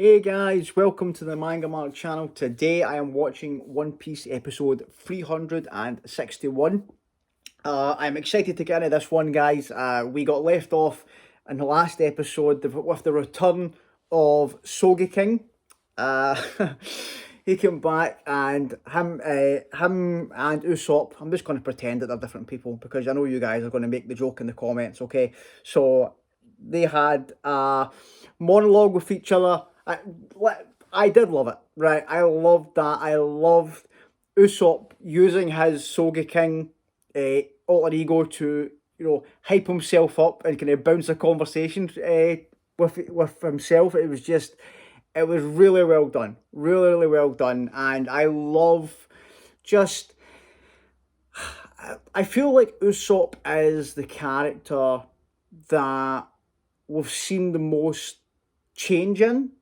Hey guys, welcome to the MangaMark channel. Today I am watching One Piece episode 361. I'm excited to get into this one, guys. We got left off in the last episode with the return of Soge King. Uh, he came back and him and Usopp. I'm just going to pretend that they're different people because I know you guys are going to make the joke in the comments. Okay, so they had a monologue with each other. I did love it, right? I loved that. I loved Usopp using his Soge King alter ego to hype himself up and kind of bounce a conversation with himself. It was really well done, really well done, and I love just. I feel like Usopp is the character that we've seen the most change in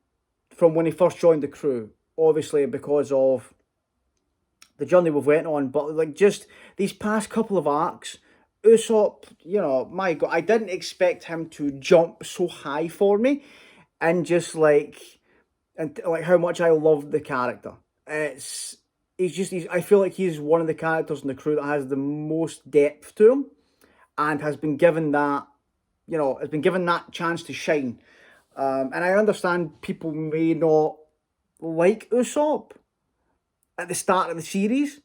from when he first joined the crew. Obviously, because of the journey we've went on, but like just these past couple of arcs, Usopp, my God, I didn't expect him to jump so high for me, and just like how much I loved the character. I feel like he's one of the characters in the crew that has the most depth to him, and has been given that chance to shine. And I understand people may not like Usopp at the start of the series,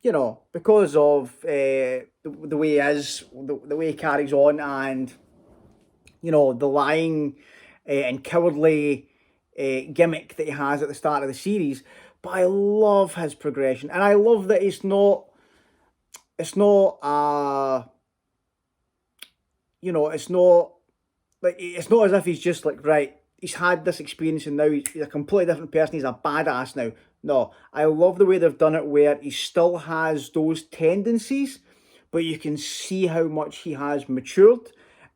because of the way he is, the way he carries on, and the lying and cowardly gimmick that he has at the start of the series. But I love his progression, and I love that it's not it's not it's not as if he's just like, right, he's had this experience and now he's a completely different person. He's a badass now. No, I love the way they've done it where he still has those tendencies, but you can see how much he has matured,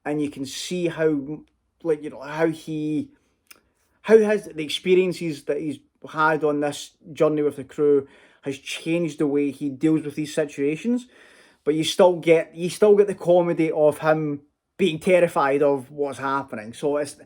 and you can see how, how has the experiences that he's had on this journey with the crew has changed the way he deals with these situations. But you still get the comedy of him being terrified of what's happening. So it's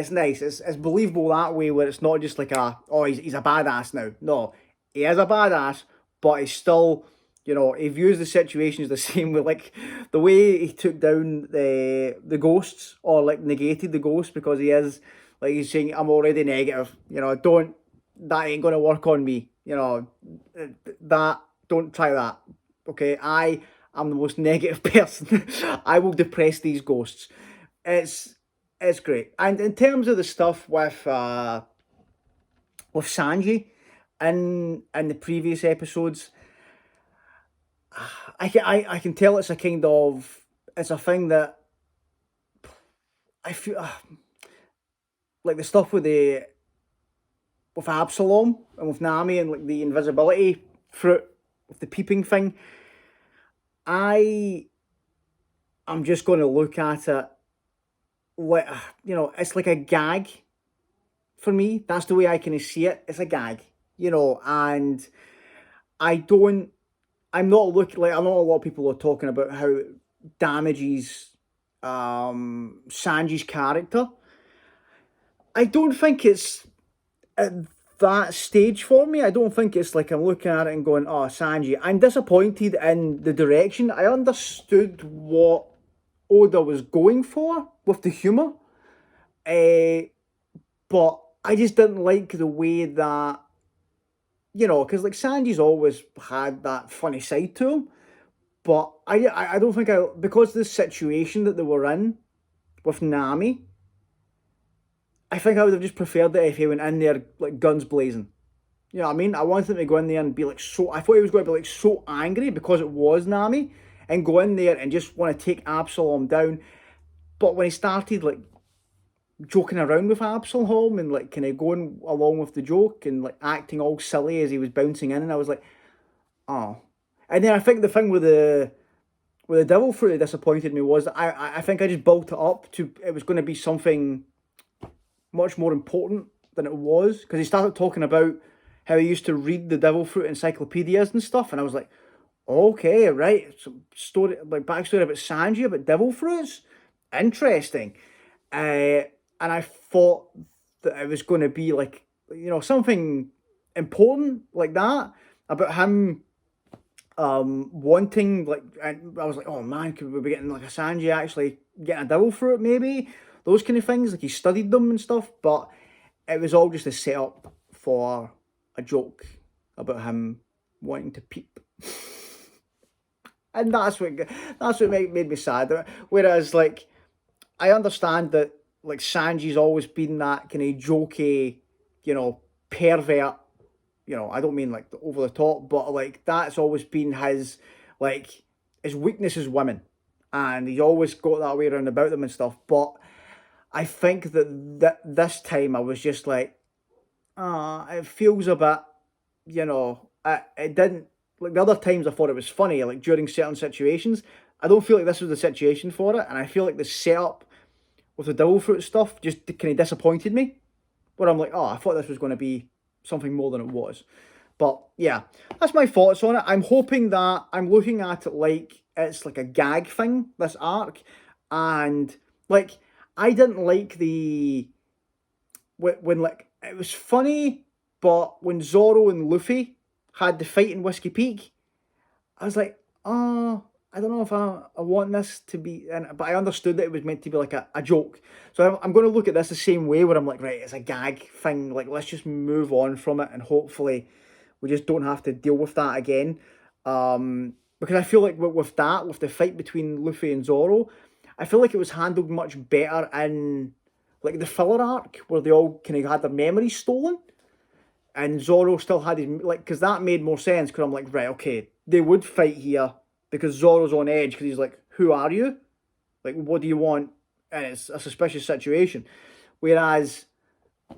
nice. It's believable that way, where it's not just like he's a badass now. No, he is a badass, but he's still, he views the situations the same way. Like the way he took down the ghosts, or like negated the ghosts, because he is like, he's saying, I'm already negative. That ain't gonna work on me. That don't try that. Okay, I'm the most negative person. I will depress these ghosts. It's it's great. And in terms of the stuff with Sanji in the previous episodes, I can tell it's a thing that I feel like the stuff with Absalom and with Nami and like the invisibility fruit with the peeping thing. I'm just going to look at it like, it's like a gag for me. That's the way I kind of see it. It's a gag, and I don't. I'm not looking like, I know a lot of people are talking about how it damages Sanji's character. I don't think it's at that stage for me. I don't think it's like I'm looking at it and going, "Oh, Sanji." I'm disappointed in the direction. I understood what Oda was going for with the humor, but I just didn't like the way that, because like Sanji's always had that funny side to him. But I don't think, because of the situation that they were in with Nami, I think I would have just preferred it if he went in there like guns blazing. You know what I mean? I wanted him to go in there and be like so. I thought he was going to be like so angry because it was Nami, and go in there and just want to take Absalom down. But when he started like joking around with Absalom and like kind of going along with the joke and like acting all silly as he was bouncing in, and I was like, oh. And then I think the thing with the devil fruit that disappointed me was that I think I just built it up to, it was going to be something much more important than it was, because he started talking about how he used to read the devil fruit encyclopedias and stuff, and I was like, okay, right, some story, like backstory about Sanji about devil fruits, interesting. And I thought that it was going to be like, something important like that about him wanting, like, and I was like, oh man, could we be getting like a Sanji actually getting a devil fruit, maybe those kind of things, like he studied them and stuff, but it was all just a setup for a joke about him wanting to peep. And that's what made me sad. Whereas, like, I understand that, like, Sanji's always been that kind of jokey, pervert. I don't mean like over the top, but like that's always been like his weakness is women, and he's always got that way around about them and stuff. But I think that this time I was just like, it feels a bit, it didn't, like the other times I thought it was funny, like during certain situations. I don't feel like this was the situation for it, and I feel like the setup with the devil fruit stuff just kind of disappointed me. Where I'm like, oh, I thought this was going to be something more than it was. But yeah, that's my thoughts on it. I'm hoping that I'm looking at it like it's like a gag thing, this arc. And like, I didn't like when like, it was funny, but when Zoro and Luffy had the fight in Whiskey Peak, I was like, oh, I don't know if I want this to be, but I understood that it was meant to be like a joke. So I'm going to look at this the same way, where I'm like, right, it's a gag thing. Like, let's just move on from it, and hopefully we just don't have to deal with that again. Because I feel like with that, with the fight between Luffy and Zoro, I feel like it was handled much better in like the filler arc, where they all kind of had their memories stolen, and Zoro still had his, like, because that made more sense. Because I'm like, right, okay, they would fight here because Zoro's on edge because he's like, who are you? Like, what do you want? And it's a suspicious situation. Whereas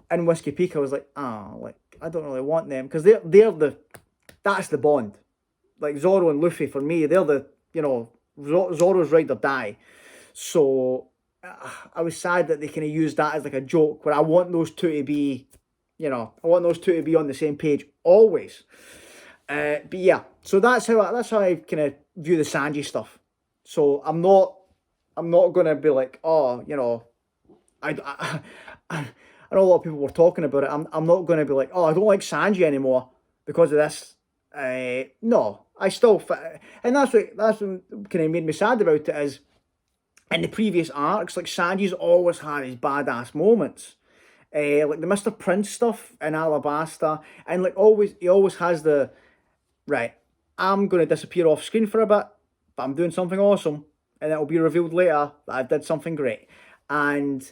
in Whiskey Peak, I was like, like, I don't really want them, because that's the bond. Like Zoro and Luffy, for me, they're the, Zoro's ride or die. So I was sad that they kind of used that as like a joke, where I want those two to be, I want those two to be on the same page always. But yeah, so that's how I kind of view the Sanji stuff. So I'm not gonna be like, oh, I know a lot of people were talking about it. I'm not gonna be like, oh, I don't like Sanji anymore because of this. No, I still, and that's what kind of made me sad about it, is in the previous arcs, like Sanji's always had his badass moments. Like the Mr. Prince stuff in Alabasta, and like always, he always has the, right, I'm going to disappear off screen for a bit, but I'm doing something awesome, and it'll be revealed later that I did something great. And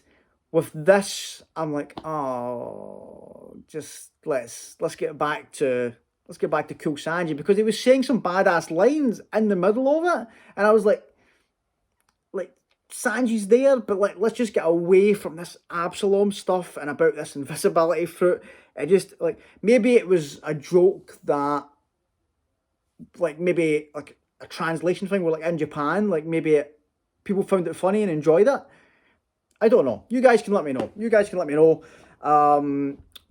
with this, I'm like, oh, just let's get back to cool Sanji, because he was saying some badass lines in the middle of it, and I was like Sanji's there, but like let's just get away from this Absalom stuff and about this invisibility fruit. It just, like, maybe it was a joke that, like, maybe like a translation thing, where like in Japan, like maybe people found it funny and enjoyed it. I don't know. You guys can let me know.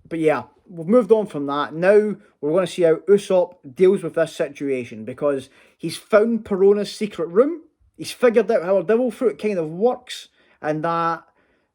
But yeah, we've moved on from that. Now we're going to see how Usopp deals with this situation, because he's found Perona's secret room. He's figured out how a devil fruit kind of works, and that,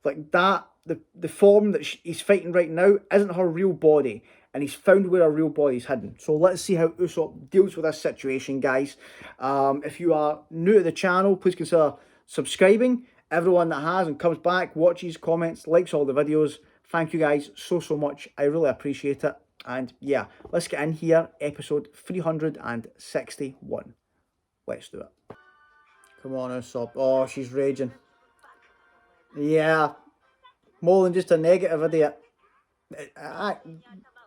like that, the form that he's fighting right now isn't her real body, and he's found where her real body is hidden. So let's see how Usopp deals with this situation, guys. If you are new to the channel, please consider subscribing. Everyone that has and comes back, watches, comments, likes all the videos, thank you guys so much. I really appreciate it. And yeah, let's get in here. Episode 361. Let's do it. Come on, Usopp. Oh, she's raging. Yeah, more than just a negative idiot.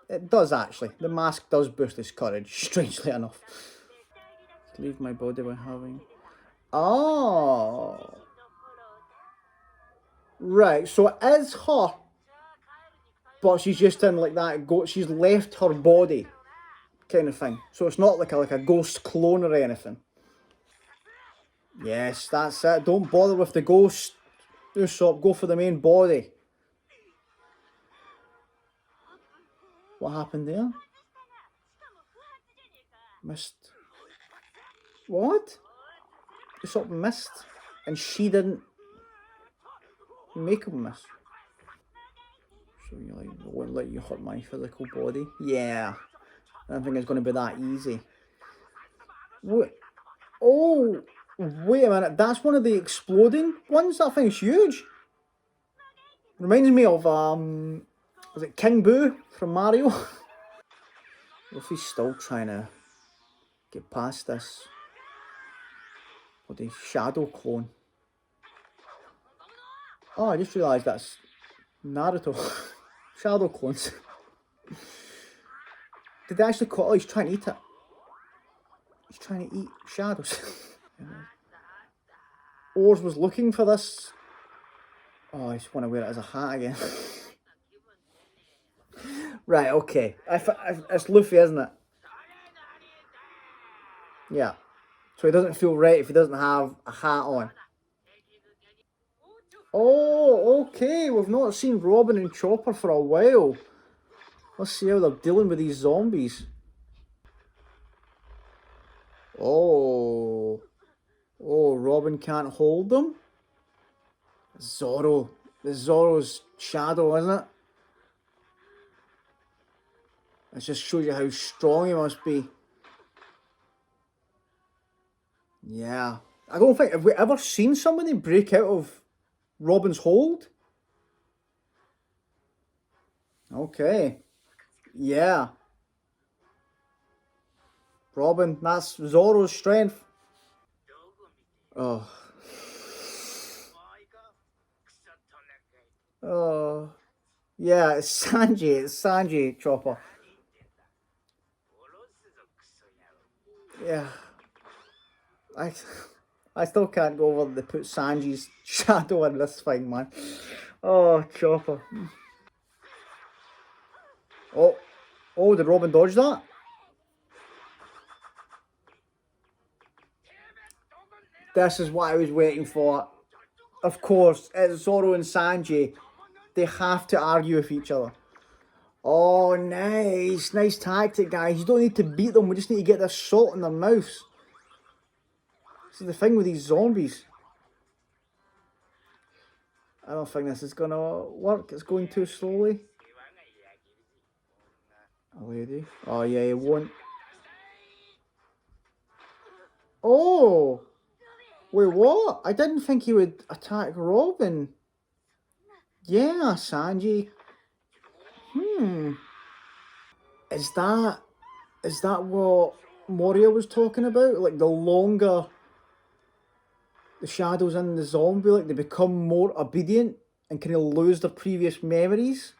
It does, actually. The mask does boost his courage, strangely enough. Leave my body by having... Oh. Right, so it is her, but she's just in like that she's left her body kind of thing. So it's not like a ghost clone or anything. Yes, that's it. Don't bother with the ghost, Usopp. Go for the main body. What happened there? Missed. What? Usopp missed, and she didn't make him miss. So you like, I won't let you hurt my physical body. Yeah. I don't think it's going to be that easy. What? Oh, wait a minute. That's one of the exploding ones? That thing's huge. Reminds me of, was it King Boo from Mario? Luffy's still trying to get past this bloody shadow clone. Oh, I just realised that's Naruto. Shadow clones. Did they actually call? Oh, he's trying to eat it. He's trying to eat shadows. Oars was looking for this. Oh, I just want to wear it as a hat again. Right, okay. It's Luffy, isn't it? Yeah. So he doesn't feel right if he doesn't have a hat on. Oh, okay. We've not seen Robin and Chopper for a while. Let's see how they're dealing with these zombies. Oh. Oh, Robin can't hold them? Zoro. It's Zoro's shadow, isn't it? It just shows you how strong he must be. Yeah. I don't think, have we ever seen somebody break out of Robin's hold? Okay. Yeah. Robin, that's Zoro's strength. Oh. Oh. Yeah, it's Sanji. It's Sanji, Chopper. Yeah. I still can't go over the put Sanji's shadow in this thing, man. Oh, Chopper. Oh. Oh, did Robin dodge that? This is what I was waiting for. Of course, it's Zoro and Sanji. They have to argue with each other. Oh, nice. Nice tactic, guys. You don't need to beat them. We just need to get this salt in their mouths. This is the thing with these zombies. I don't think this is going to work. It's going too slowly. A lady. Oh, yeah, it won't. Oh! Wait, what? I didn't think he would attack Robin. Yeah, Sanji. Is that what Moria was talking about? Like, the longer the shadows in the zombie, like, they become more obedient and kind of lose their previous memories?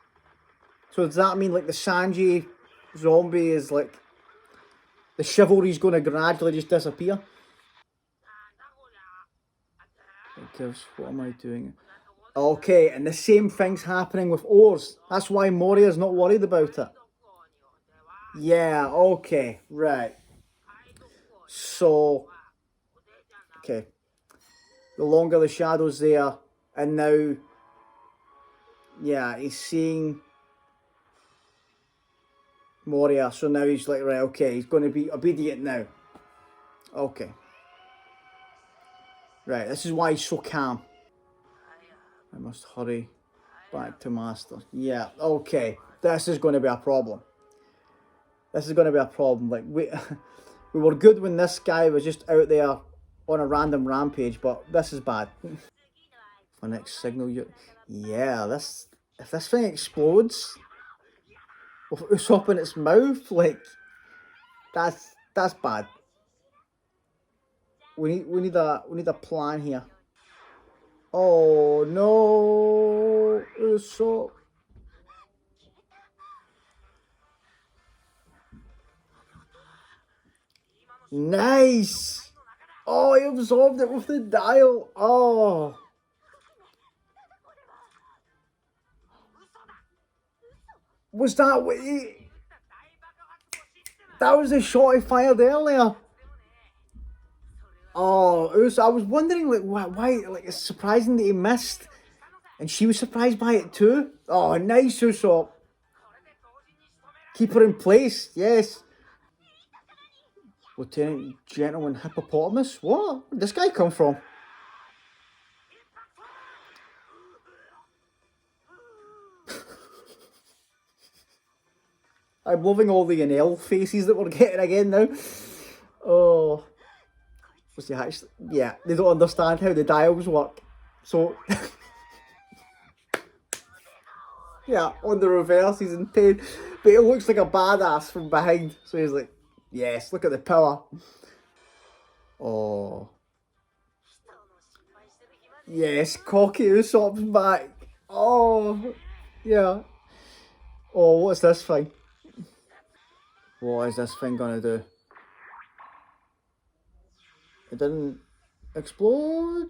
So does that mean, like, the Sanji zombie is, like, the chivalry's going to gradually just disappear? Because, what am I doing? Okay, and the same thing's happening with Oars. That's why Moria's not worried about it. Yeah, okay, right. So, okay. The longer the shadow's there, and now, yeah, he's seeing Moria, so now he's like, right, okay, he's going to be obedient now. Okay. Right, this is why he's so calm. I must hurry back to Master. Yeah, okay. This is going to be a problem. This is going to be a problem. Like, we were good when this guy was just out there on a random rampage, but this is bad. For next signal, yeah, if this thing explodes with Usopp in its mouth, like, that's bad. We need a plan here. Oh no, Usopp. Nice. Oh, he absorbed it with the dial. Oh. Was that what that was the shot he fired earlier? Oh, I was wondering, like, why, like, it's surprising that he missed. And she was surprised by it too. Oh, nice, Usopp. Keep her in place, yes. Lieutenant Gentleman Hippopotamus? What? Where'd this guy come from? I'm loving all the Enel faces that we're getting again now. Oh, what's the actually? Yeah, they don't understand how the dials work. So, yeah, on the reverse, he's in pain. But it looks like a badass from behind. So he's like, yes, look at the power. Oh. Yes, cocky Usopp's back. Oh, yeah. Oh, what's this thing? What is this thing gonna do? It didn't explode?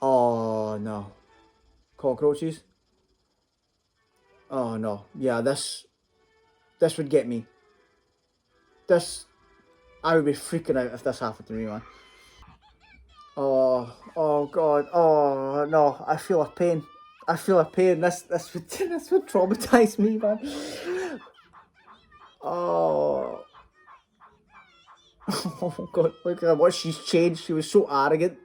Oh, no. Cockroaches? Oh, no. Yeah, this would get me. This, I would be freaking out if this happened to me, man. Oh God, oh no, I feel a pain. I feel a pain. This would traumatize me, man. Oh, oh God, look at what she's changed. She was so arrogant.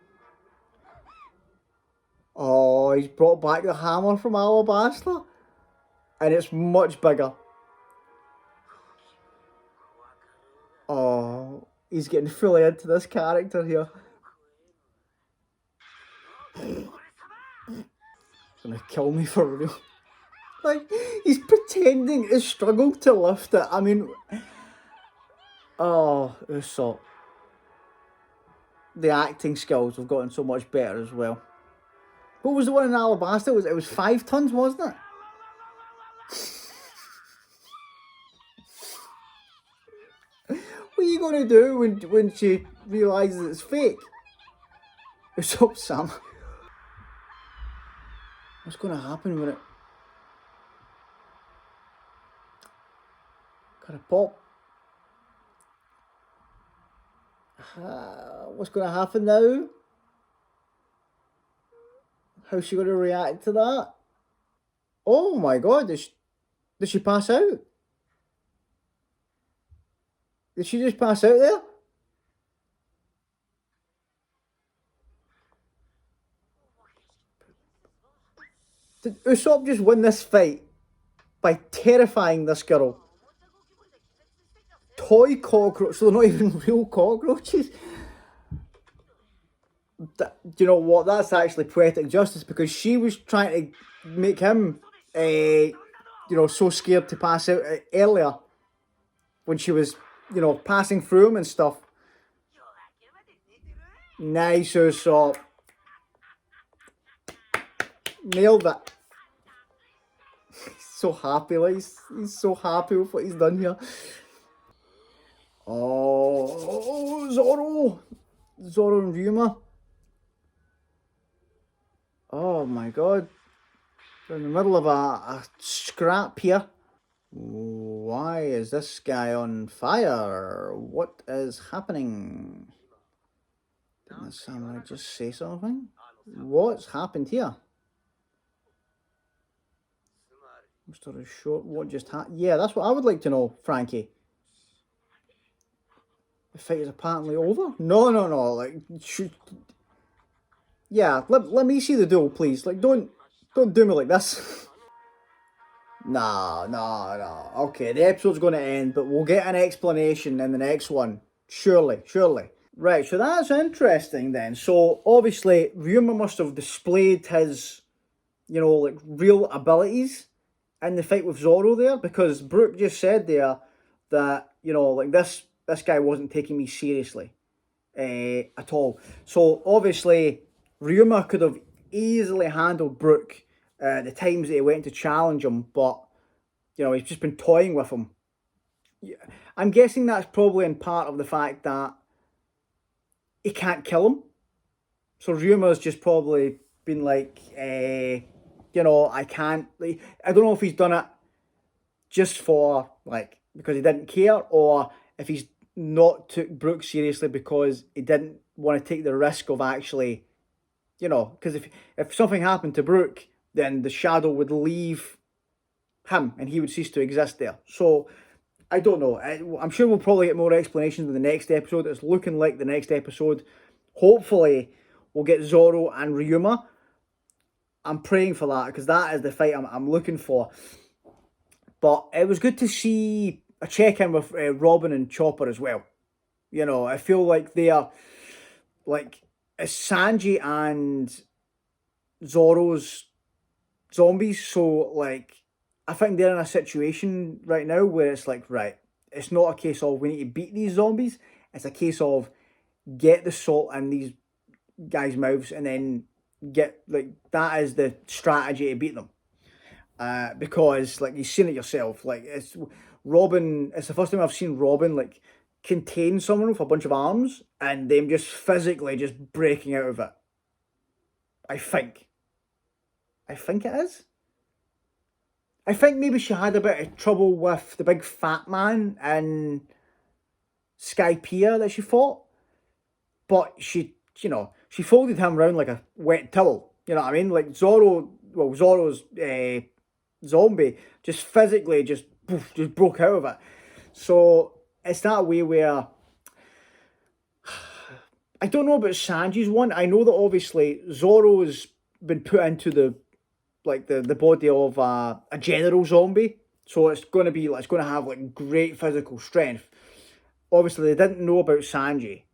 Oh, he's brought back the hammer from Alabasta, and it's much bigger. Oh, he's getting fully into this character here. Gonna kill me for real. Like, he's pretending to struggle to lift it. I mean, oh, Usopp. The acting skills have gotten so much better as well. What was the one in Alabasta? It was 5 tons, wasn't it? What are you gonna do when she realizes it's fake? Usopp Sam. What's gonna happen when it kind of pop? What's gonna happen now? How's she gonna react to that? Oh my God! Did she pass out? Did she just pass out there? Did Usopp just win this fight by terrifying this girl? Toy cockroach, so they're not even real cockroaches. Do you know what? That's actually poetic justice because she was trying to make him, so scared to pass out earlier when she was, passing through him and stuff. Nice, Usopp. Nailed it. He's so happy, like, he's so happy with what he's done here. Oh, Zoro! Zoro and Ryuma. Oh my God. They're in the middle of a scrap here. Why is this guy on fire? What is happening? Didn't the samurai just say something? What's happened here? Story short, what just happened? Yeah, that's what I would like to know, Frankie. The fight is apparently over? No. Like, yeah, let me see the duel, please. Like, don't do me like this. No. Okay, the episode's going to end, but we'll get an explanation in the next one. Surely. Right, so that's interesting then. So, obviously, Ryuma must have displayed his, like, real abilities in the fight with Zoro there, because Brooke just said there that, like, this guy wasn't taking me seriously at all. So, obviously, Ryuma could have easily handled Brooke the times that he went to challenge him, but, he's just been toying with him. Yeah, I'm guessing that's probably in part of the fact that he can't kill him. So Ryuma's just probably been like, I can't. Like, I don't know if he's done it just for, like, because he didn't care, or if he's not took Brooke seriously because he didn't want to take the risk of actually, because if something happened to Brooke, then the shadow would leave him and he would cease to exist there. So I don't know. I'm sure we'll probably get more explanations in the next episode. It's looking like the next episode, hopefully, we'll get Zoro and Ryuma. I'm praying for that because that is the fight I'm looking for. But it was good to see a check in with Robin and Chopper as well. You know, I feel like they are like it's Sanji and Zoro's zombies. So like, I think they're in a situation right now where it's like, right, it's not a case of we need to beat these zombies. It's a case of get the salt in these guys' mouths and then get like that is the strategy to beat them. Because like you've seen it yourself, like it's Robin. It's the first time I've seen Robin like contain someone with a bunch of arms and them just physically just breaking out of it. I think. I think it is. I think maybe she had a bit of trouble with the big fat man in Skypiea that she fought, but she folded him around like a wet towel. You know what I mean? Like Zoro's zombie just physically just poof, just broke out of it. So it's that way where I don't know about Sanji's one. I know that obviously Zoro's been put into the body of a general zombie, so it's going to be like it's going to have like great physical strength. Obviously, they didn't know about Sanji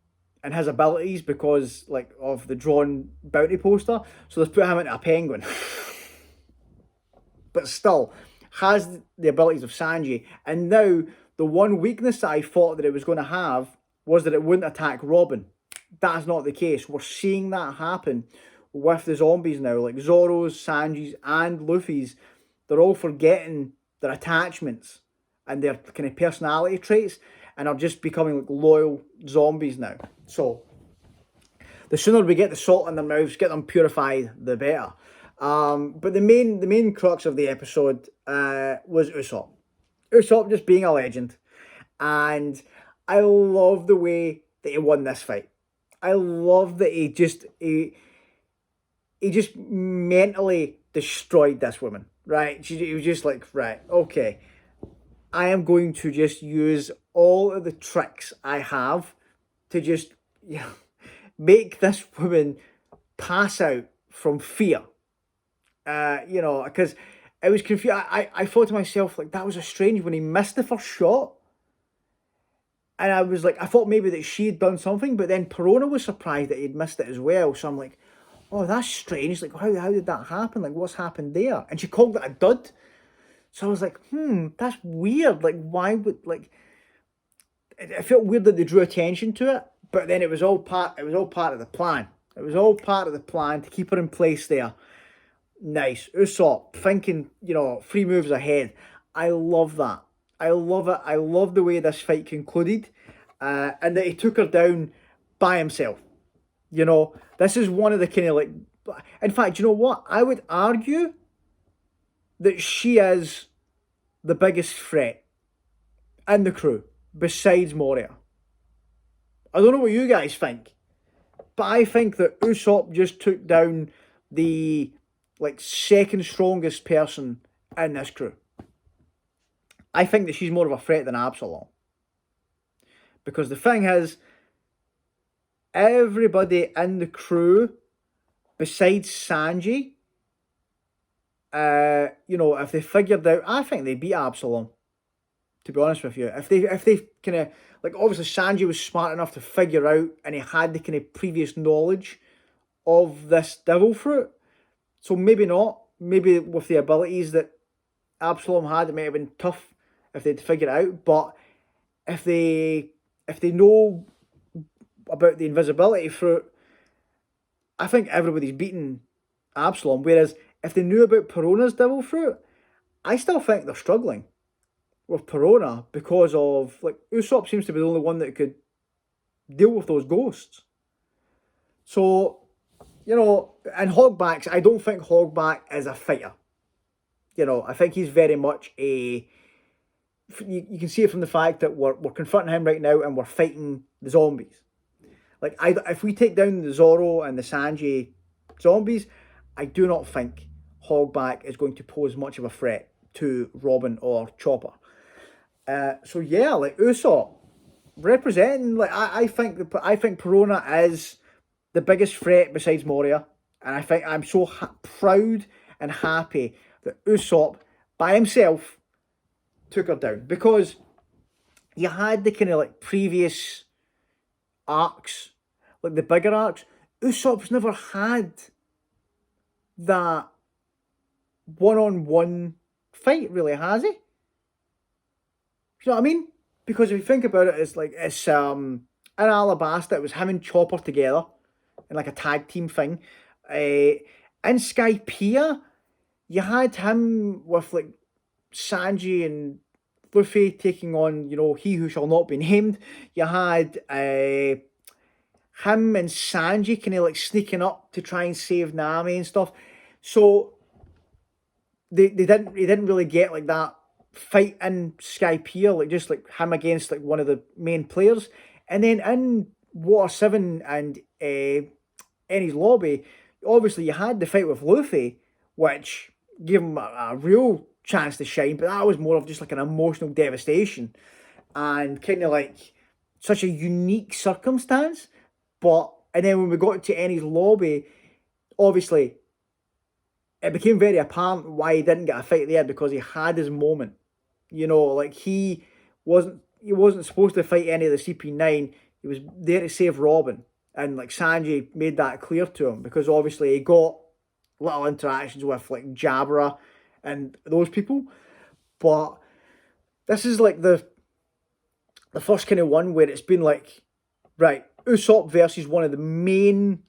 and his abilities because like of the drawn bounty poster, so they've put him into a penguin. But still has the abilities of Sanji. And now the one weakness that I thought that it was going to have was that it wouldn't attack Robin. That's not the case. We're seeing that happen with the zombies now. Like Zoro's, Sanji's, and Luffy's, they're all forgetting their attachments and their kind of personality traits and are just becoming like loyal zombies now. So the sooner we get the salt in their mouths, get them purified, the better. But the main crux of the episode was Usopp. Usopp just being a legend, and I love the way that he won this fight. I love that he just mentally destroyed this woman. Right? He was just like, right, okay, I am going to just use all of the tricks I have to just make this woman pass out from fear. Because it was confused. I thought to myself, like, that was a strange when he missed the first shot. And I was like, I thought maybe that she had done something, but then Perona was surprised that he'd missed it as well. So I'm like, oh, that's strange. Like, how did that happen? Like, what's happened there? And she called it a dud. So I was like, that's weird. Like, why would, like, it felt weird that they drew attention to it, but then it was all part of the plan. It was all part of the plan to keep her in place there. Nice. Usopp thinking, 3 moves ahead. I love that. I love it. I love the way this fight concluded. And that he took her down by himself. This is one of the kind of like... In fact, you know what? I would argue that she is the biggest threat in the crew, besides Moria. I don't know what you guys think, but I think that Usopp just took down the second strongest person in this crew. I think that she's more of a threat than Absalom. Because the thing is, everybody in the crew, besides Sanji, if they figured out, I think they beat Absalom. To be honest with you, if they kind of obviously Sanji was smart enough to figure out, and he had the kind of previous knowledge of this devil fruit. So maybe not. Maybe with the abilities that Absalom had, it might have been tough if they'd figure it out. But if they know about the invisibility fruit, I think everybody's beaten Absalom. Whereas if they knew about Perona's devil fruit, I still think they're struggling with Perona because of Usopp seems to be the only one that could deal with those ghosts. So, and Hogbacks, I don't think Hogback is a fighter. I think he's very much a... You can see it from the fact that we're confronting him right now and we're fighting the zombies. If we take down the Zoro and the Sanji zombies, I do not think Hogback is going to pose much of a threat to Robin or Chopper. So yeah, Usopp representing. I think Perona is the biggest threat besides Moria. And I think I'm so proud and happy that Usopp, by himself, took her down. Because you had the kind of like previous arcs, like the bigger arcs. Usopp's never had that one-on-one fight, really, has he? You know what I mean? Because if you think about it, it's in Alabasta, it was him and Chopper together in like a tag team thing. In Skypiea, you had him with like Sanji and Luffy taking on, he who shall not be named. You had him and Sanji kind of like sneaking up to try and save Nami and stuff. So they didn't really get like that fight in Skypiea, like just like him against like one of the main players. And then in Water 7 and Enies Lobby, obviously you had the fight with Luffy, which gave him a real chance to shine, but that was more of just like an emotional devastation and kind of like such a unique circumstance. And then when we got to Enies Lobby, obviously it became very apparent why he didn't get a fight there, because he had his moment. Like he wasn't supposed to fight any of the CP9. He was there to save Robin. And like Sanji made that clear to him, because obviously he got little interactions with like Jabra and those people. But this is like the first kind of one where it's been like, right, Usopp versus one of the main,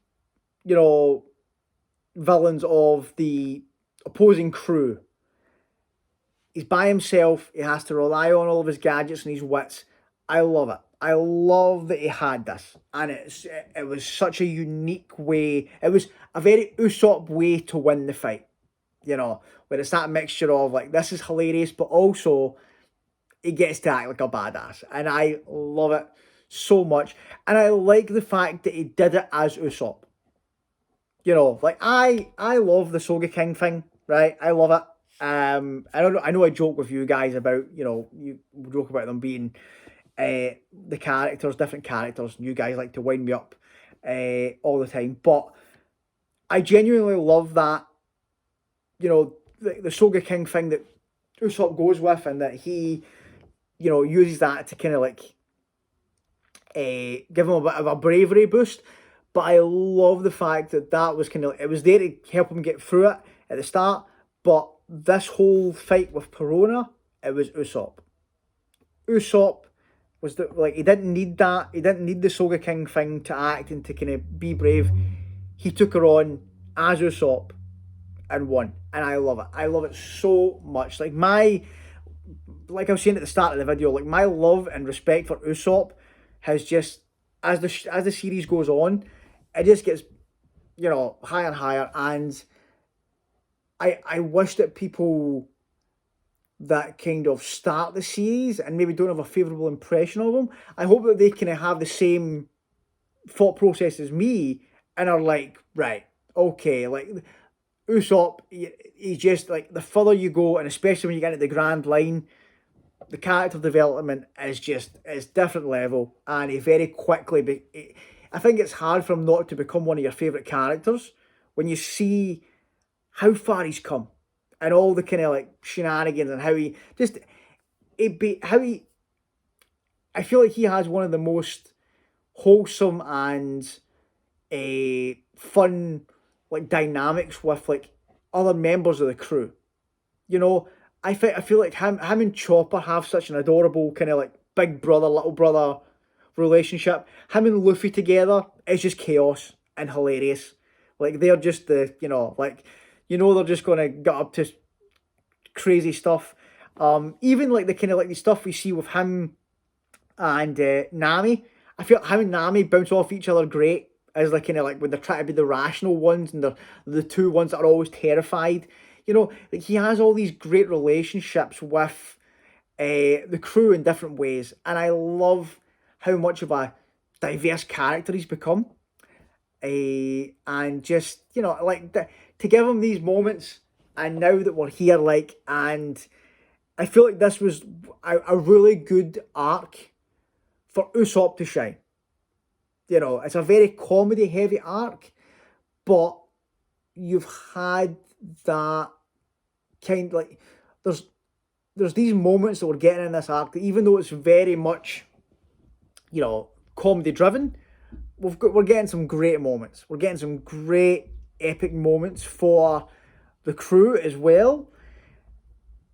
villains of the opposing crew. He's by himself. He has to rely on all of his gadgets and his wits. I love it. I love that he had this, and it was such a unique way. It was a very Usopp way to win the fight, where it's that mixture of like, this is hilarious, but also he gets to act like a badass, and I love it so much. And I like the fact that he did it as Usopp. Like I love the Soga King thing, right? I love it. I know I joke with you guys about, you joke about them being the characters, different characters, and you guys like to wind me up all the time. But I genuinely love that, the Soga King thing that Usopp goes with, and that he, uses that to kind of like give him a bit of a bravery boost. But I love the fact that was kind of, it was there to help him get through it at the start. But this whole fight with Perona, it was Usopp. Usopp was he didn't need that. He didn't need the Soga King thing to act and to kind of be brave. He took her on as Usopp and won. And I love it. I love it so much. Like I was saying at the start of the video, like my love and respect for Usopp has just, as the series goes on, it just gets, higher and higher. And I wish that people that kind of start the series and maybe don't have a favourable impression of him, I hope that they kind of have the same thought process as me and are like, right, okay, like Usopp, he's just like, the further you go, and especially when you get into the Grand Line, the character development is different level, and he very quickly, I think it's hard for him not to become one of your favourite characters when you see how far he's come and all the kind of like shenanigans and how I feel like he has one of the most wholesome and fun like dynamics with like other members of the crew. I feel like him and Chopper have such an adorable kind of like big brother, little brother relationship. Him and Luffy together is just chaos and hilarious. Like they're just they're just gonna get up to crazy stuff. Even like the kind of like the stuff we see with him and Nami. I feel him and Nami bounce off each other great, as like kind of like when they're trying to be the rational ones and they're the two ones that are always terrified. Like he has all these great relationships with the crew in different ways, and I love how much of a diverse character he's become. And just to give him these moments, and now that we're here, and I feel like this was a really good arc for Usopp to shine. It's a very comedy heavy arc, but you've had that kind, like, there's these moments that we're getting in this arc that, even though it's very much, you know, comedy driven, we're getting some great moments. We're getting some great epic moments for the crew as well.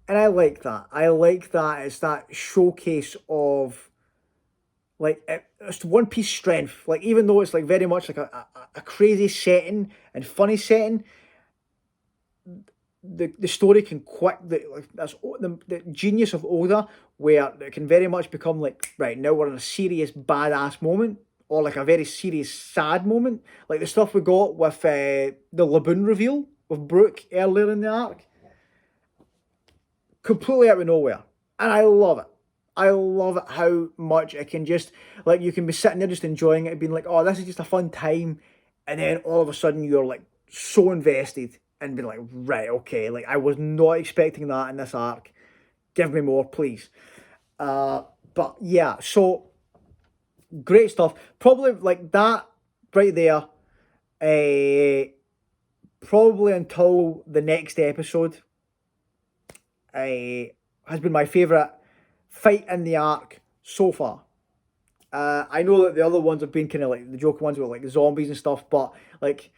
And I like that. I like that it's that showcase of, like, it's One Piece strength. Like, even though it's like very much like a crazy setting and funny setting, the story can like, that's the genius of Oda, where it can very much become like, right, now we're in a serious badass moment, or like a very serious sad moment, like the stuff we got with the Laboon reveal with Brook earlier in the arc, completely out of nowhere, and I love it. I love it how much it can just, like, you can be sitting there just enjoying it, being like, oh, this is just a fun time, and then all of a sudden you're like so invested and be like, right, okay, like, I was not expecting that in this arc. Give me more, please. But yeah, so great stuff. Probably like that right there. Probably until the next episode. Has been my favourite fight in the arc so far. I know that the other ones have been kind of like the Joker ones with like zombies and stuff, but like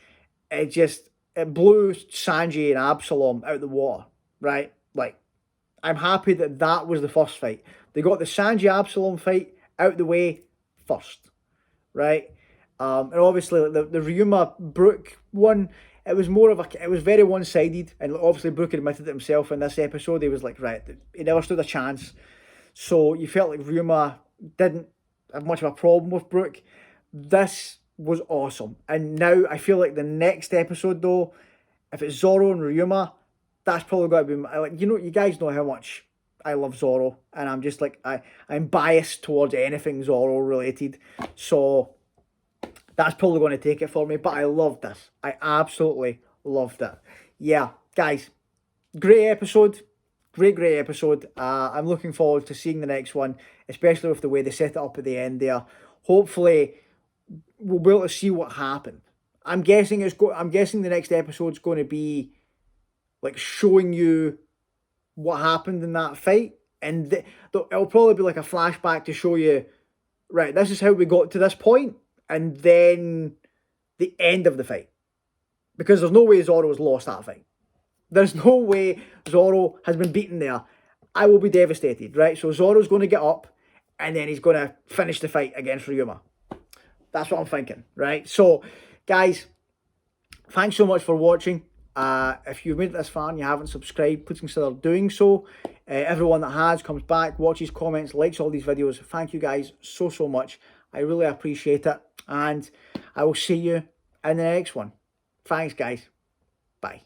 it blew Sanji and Absalom out the water, right? Like, I'm happy that that was the first fight. They got the Sanji Absalom fight out the way first, right? And obviously like the Ryuma Brook one, it was very one sided, and obviously Brook admitted it himself in this episode. He was like, right, he never stood a chance. So you felt like Ryuma didn't have much of a problem with Brook. This was awesome. And now I feel like the next episode, though, if it's Zoro and Ryuma, that's probably got to be, like, you know, you guys know how much I love Zoro, and I'm just like, I'm biased towards anything Zoro related. So that's probably going to take it for me. But I loved this. I absolutely loved it. Yeah, guys, great episode. Great episode. I'm looking forward to seeing the next one, especially with the way they set it up at the end there. Hopefully, we'll be able to see what happened. I'm guessing the next episode's going to be like showing you what happened in that fight, and it'll probably be like a flashback to show you, right, this is how we got to this point, and then the end of the fight, because there's no way Zoro's lost that fight. There's no way Zoro has been beaten there. I will be devastated, right? So Zoro's going to get up, and then he's going to finish the fight against Ryuma. That's what I'm thinking, right? So, guys, thanks so much for watching. If you've made it this far and you haven't subscribed, please consider doing so. Everyone that has comes back, watches, comments, likes all these videos. Thank you guys so much. I really appreciate it. And I will see you in the next one. Thanks, guys. Bye.